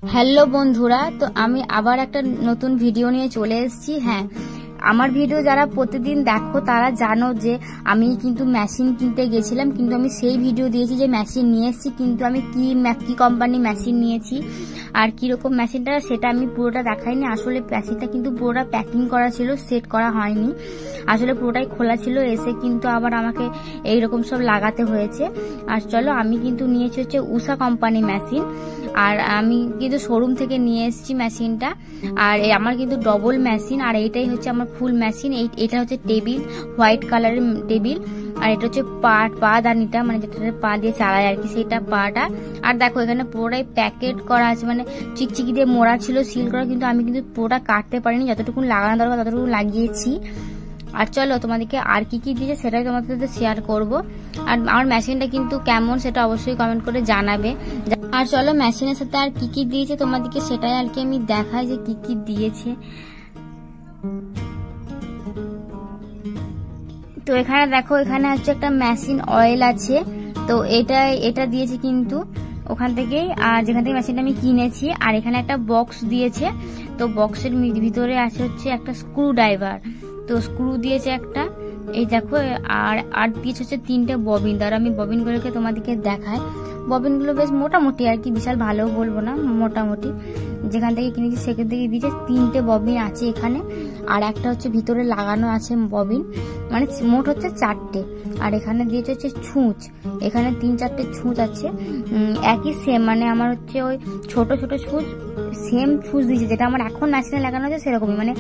Hello বন্ধুরা, তো আমি আবার একটা নতুন ভিডিও নিয়ে চলে এসেছি। হ্যাঁ, আমার ভিডিও যারা প্রতিদিন দেখো তারা জানো যে আমি কিন্তু মেশিন কিনতে গেছিলাম, কিন্তু আমি সেই ভিডিও দিয়েছি যে মেশিন নিয়ে এসেছি, কিন্তু আমি কি কোম্পানি মেশিন নিয়েছি আর কিরকম মেশিনটা সেটা আমি পুরোটা দেখাইনি। আসলে মেশিনটা কিন্তু পুরোটা প্যাকিং করা ছিল, সেট করা হয়নি, আসলে পুরোটাই খোলা ছিল। এসে কিন্তু আবার আমাকে এইরকম সব লাগাতে হয়েছে। আর চলো, আমি কিন্তু নিয়েছি হচ্ছে উষা কোম্পানি মেশিন, আর আমি কিন্তু শোরুম থেকে নিয়ে এসেছি মেশিনটা। আর আমার কিন্তু ডবল মেশিন, আর এইটাই হচ্ছে আমার ফুল মেশিন। এটা হচ্ছে টেবিল, হোয়াইট কালারের টেবিল, আর এটা হচ্ছে পা দানিটা, মানে যেটা পা দিয়ে চালায় আর কি, সেটা পাটা। আর দেখো এখানে পুরোটাই প্যাকেট করা আছে, মানে চিকচিকি দিয়ে মোড়া ছিল, সিল করা, কিন্তু আমি কিন্তু পুরোটা কাটতে পারিনি, যতটুকু লাগানো দরকার ততটুকু লাগিয়েছি। আর চলো, তোমাদেরকে আর কি কি দিয়েছে সেটাই তোমাদের সাথে শেয়ার করব। আর আমার মেশিনটা কিন্তু কেমন সেটা অবশ্যই কমেন্ট করে জানাবে। আর চলো, মেশিনের সাথে আর কি কি দিয়েছে তোমাদেরকে সেটাই আর কি আমি দেখাই যে কি কি দিয়েছে। তো এখানে দেখো, এখানে হচ্ছে একটা মেশিন অয়েল আছে, তো এটা দিয়েছে কিন্তু ওখান থেকেই, আর যেখান থেকে মেশিনটা আমি কিনেছি। আর এখানে একটা বক্স দিয়েছে, তো বক্সের ভিতরে আছে হচ্ছে একটা স্ক্রু ড্রাইভার, তো স্ক্রু দিয়েছে একটা, এই দেখো। আর দিয়েছে হচ্ছে 3টে ববিন। ধর আমি ববিনগুলোকে তোমাদেরকে দেখাই। ববিনগুলো বেশ মোটামুটি আর কি, বিশাল ভালো বলবো না, মোটামুটি। যেখান থেকে কিনেছি সেখান থেকে দিয়েছে 3টে ববিন আছে এখানে, আর একটা হচ্ছে ভিতরে লাগানো আছে ববিন, মানে মোট হচ্ছে 4টে। আর এখানে দিয়েছে হচ্ছে ছুঁচ, এখানে 3-4টে ছুঁচ আছে, একই সেম, মানে আমার হচ্ছে ওই ছোট ছোট ছুঁচ, সেম ছুঁচ দিয়েছে যেটা আমার এখন মেশিনে লাগানো আছে সেরকমই। মানে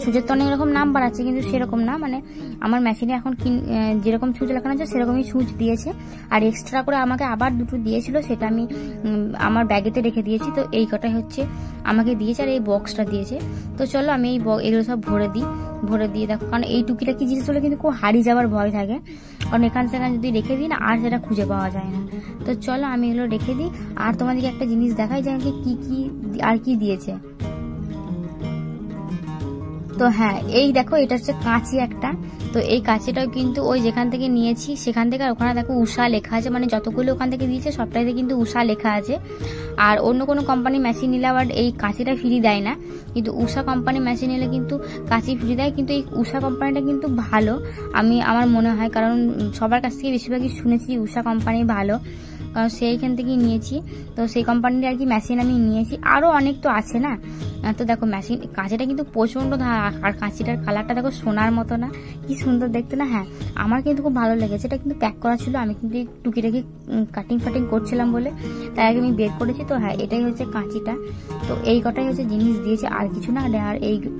ছুঁচের তো অনেক রকম নাম্বার আছে, কিন্তু সেরকম না, মানে আমার মেশিনে এখন যেরকম ছুঁচ লাগানো আছে সেরকমই ছুঁচ দিয়েছে। আর এক্সট্রা করে আমাকে আবার 2টো দিয়েছিল, সেটা আমি আমার ব্যাগেতে রেখে দিয়েছি। তো এই কটাই হচ্ছে আমাকে দিয়েছে, আর এই বক্সটা দিয়েছে। তো চলো আমি এগুলো সব ভরে দিয়ে দেখো, কারণ এই টুকিটাকি জিনিস হলে কিন্তু খুব হারিয়ে যাওয়ার ভয় থাকে, কারণ এখান সেখানে যদি রেখে দিই না আর সেটা খুঁজে পাওয়া যায় না। তো চলো আমি এগুলো রেখে দিই, আর তোমাদেরকে একটা জিনিস দেখাই যে আমাকে কি আর কি দিয়েছে। তো হ্যাঁ, এই দেখো, এটা হচ্ছে কাঁচি একটা। তো এই কাঁচিটাও কিন্তু ওই যেখান থেকে নিয়েছি সেখান থেকে, আর ওখানে দেখো উষা লেখা আছে, মানে যতগুলো ওখান থেকে দিয়েছে সবটাইতে কিন্তু উষা লেখা আছে। আর অন্য কোনো কোম্পানি মেশিন নিলে আবার এই কাঁচিটা ফ্রি দেয় না, কিন্তু উষা কোম্পানি মেশিন নিলে কিন্তু কাঁচি ফ্রি দেয়। কিন্তু এই উষা কোম্পানিটা কিন্তু ভালো, আমার মনে হয়, কারণ সবার কাছ থেকে বেশিরভাগই শুনেছি উষা কোম্পানি ভালো, কারণ সেইখান থেকেই নিয়েছি। তো সেই কোম্পানির আর কি মেশিন আমি নিয়েছি। আরও অনেক তো আছে না। তো দেখো মেশিন কাঁচিটা কিন্তু প্রচন্ড, আর কাঁচিটার কালারটা দেখো সোনার মতো না, কি সুন্দর দেখতে না। হ্যাঁ, আমার কিন্তু খুব ভালো লেগেছে। এটা কিন্তু প্যাক করা ছিল, আমি কিন্তু টুকিটাকি কাটিং করছিলাম বলে তাই আগে আমি বের করেছি। তো হ্যাঁ, এটাই হচ্ছে কাঁচিটা। তো এই কটাই হচ্ছে জিনিস দিয়েছে, আর কিছু না।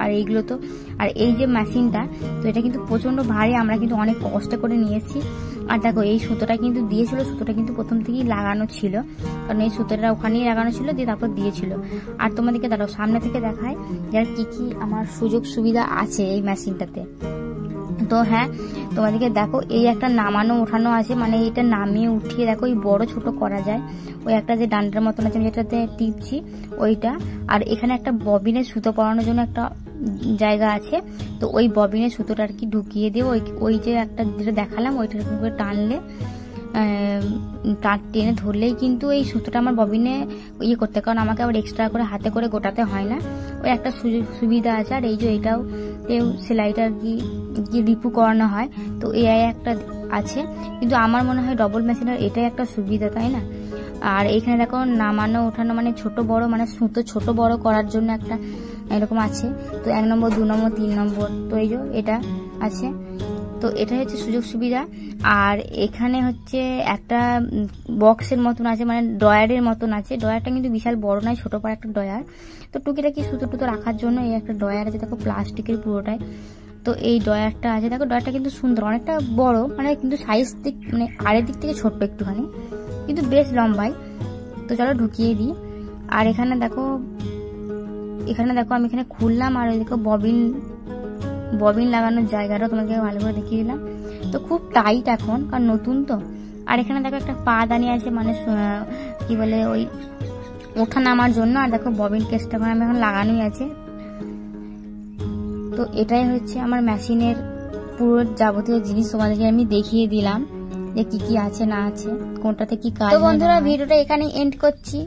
আর এইগুলো তো, আর এই যে মেশিনটা, তো এটা কিন্তু প্রচন্ড ভারী, আমরা কিন্তু অনেক কষ্ট করে নিয়েছি। আর দেখো এই সুতোটা কিন্তু দিয়েছিল, সুতোটা কিন্তু প্রথম থেকেই লাগানো ছিল, কারণ এই সুতোটা ওখানেই লাগানো ছিল, দিয়ে তারপর দিয়েছিল। আর তোমাদেরকে দাঁড়াও সামনে থেকে দেখায় যার কি আমার সুযোগ সুবিধা আছে এই মেশিনটাতে। তো হ্যাঁ, তোমাদেরকে দেখো, এই একটা নামানো ওঠানো আছে, মানে এটা নামিয়ে উঠিয়ে দেখো এই বড় ছোট করা যায়। ওই একটা যে ডান্ডার মতন আছে আমি যেটাতে টিপছি ওইটা। আর এখানে একটা ববিনের সুতো পরানোর জন্য একটা জায়গা আছে, তো ওই ববিনের সুতোটা আর কি ঢুকিয়ে দিয়ে ওই যে একটা যেটা দেখালাম ওইটা করে টানলে, টেনে ধরলেই কিন্তু এই সুতোটা আমার ববিনে ইয়ে করতে, কারণ আমাকে আবার এক্সট্রা করে হাতে করে গোটাতে হয় না, ওই একটা সুবিধা আছে। আর এই যে এটাও সেলাইটা আর কি রিপু করানো হয়, তো এই একটা আছে। কিন্তু আমার মনে হয় ডবল মেশিনের এটাই একটা সুবিধা, তাই না? আর এইখানে দেখো নামানো ওঠানো, মানে ছোট বড়, মানে সুতো ছোট বড় করার জন্য একটা এরকম আছে। তো 1 নম্বর 2 নম্বর 3 নম্বর, তো এই যে এটা আছে। তো এটা হচ্ছে সুযোগ সুবিধা। আর এখানে হচ্ছে একটা বক্সের মতন আছে, মানে ড্রয়ারের মতন আছে। ড্রয়ারটা কিন্তু বিশাল বড় নয়, ছোট পাড়া একটা ড্রয়ার। তো টুকিটাকি সুতো টুতো রাখার জন্য এই একটা ড্রয়ার আছে, দেখো প্লাস্টিকের পুরোটাই। তো এই ড্রয়ারটা আছে, দেখো ড্রয়ারটা কিন্তু সুন্দর, অনেকটা বড়, মানে কিন্তু সাইজ মানে আরের দিক থেকে ছোট্ট একটুখানি, কিন্তু বেশ লম্বাই। তো চলো ঢুকিয়ে দিই। আর এখানে দেখো আমি এখানে খুললাম, আর ওই দেখো ববিন লাগানোর জায়গাটা তোমাকে ভালো করে দেখিয়ে দিলাম। তো খুব টাইট এখন, কারণ নতুন তো। আর এখানে দেখো একটা পা দানি আছে, মানে কি বলে ওই ওঠা নামার জন্য। আর দেখো ববিন কেসটা আমি এখন লাগানোই আছে। তো এটাই হচ্ছে আমার মেশিনের পুরো যাবতীয় জিনিস, তোমাদেরকে আমি দেখিয়ে দিলাম যে কি আছে না আছে, কোনটাতে কি কাজ। তো বন্ধুরা, ভিডিওটা এখানেই এন্ড করছি।